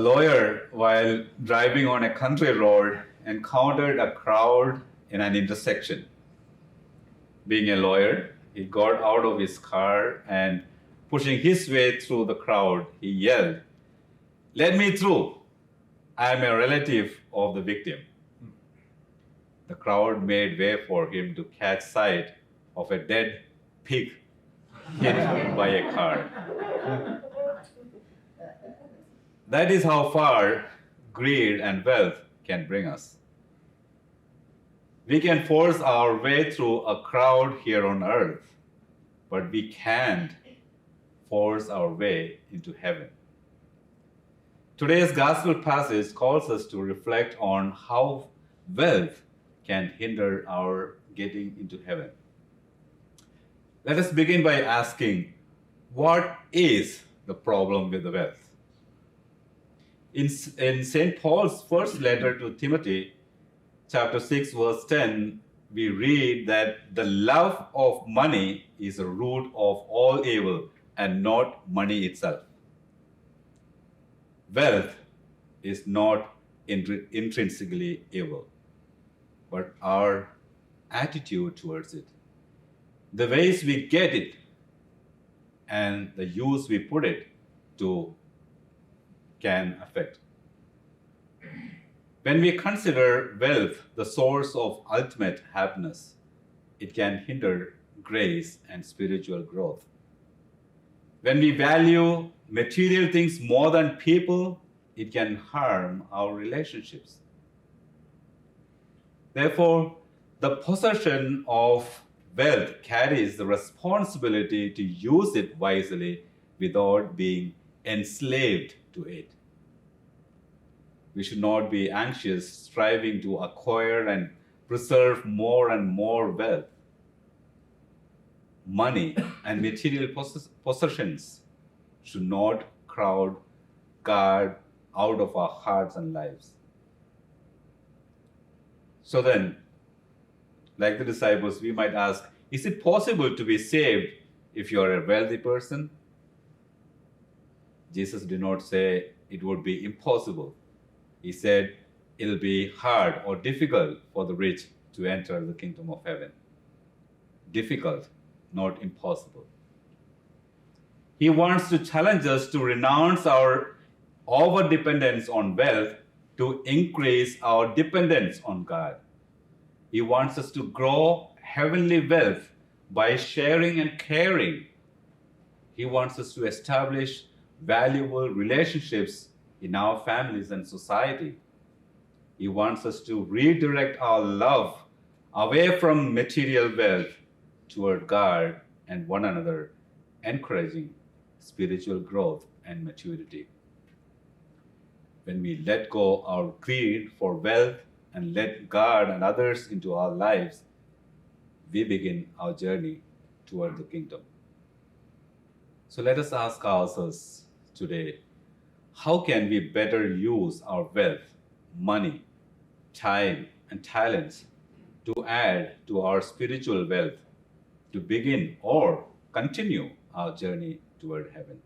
lawyer, while driving on a country road, encountered a crowd in an intersection. Being a lawyer, he got out of his car and, pushing his way through the crowd, he yelled, "Let me through! I am a relative of the victim." The crowd made way for him to catch sight of a dead pig hit by a car. That is how far greed and wealth can bring us. We can force our way through a crowd here on earth, but we can't force our way into heaven. Today's gospel passage calls us to reflect on how wealth can hinder our getting into heaven. Let us begin by asking, what is the problem with the wealth? In St. Paul's first letter to Timothy, chapter 6, verse 10, we read that the love of money is a root of all evil and not money itself. Wealth is not intrinsically evil, but our attitude towards it, the ways we get it, and the use we put it to can affect. When we consider wealth the source of ultimate happiness, it can hinder grace and spiritual growth. When we value material things more than people, it can harm our relationships. Therefore, the possession of wealth carries the responsibility to use it wisely without being enslaved to it. We should not be anxious, striving to acquire and preserve more and more wealth. Money and material possessions should not crowd God out of our hearts and lives. So then, like the disciples, we might ask, is it possible to be saved if you are a wealthy person? Jesus did not say it would be impossible. He said it'll be hard or difficult for the rich to enter the kingdom of heaven. Difficult, not impossible. He wants to challenge us to renounce our over-dependence on wealth to increase our dependence on God. He wants us to grow heavenly wealth by sharing and caring. He wants us to establish valuable relationships in our families and society. He wants us to redirect our love away from material wealth toward God and one another, encouraging spiritual growth and maturity. When we let go our greed for wealth and let God and others into our lives, we begin our journey toward the kingdom. So let us ask ourselves today, how can we better use our wealth, money, time, and talents to add to our spiritual wealth to begin or continue our journey toward heaven?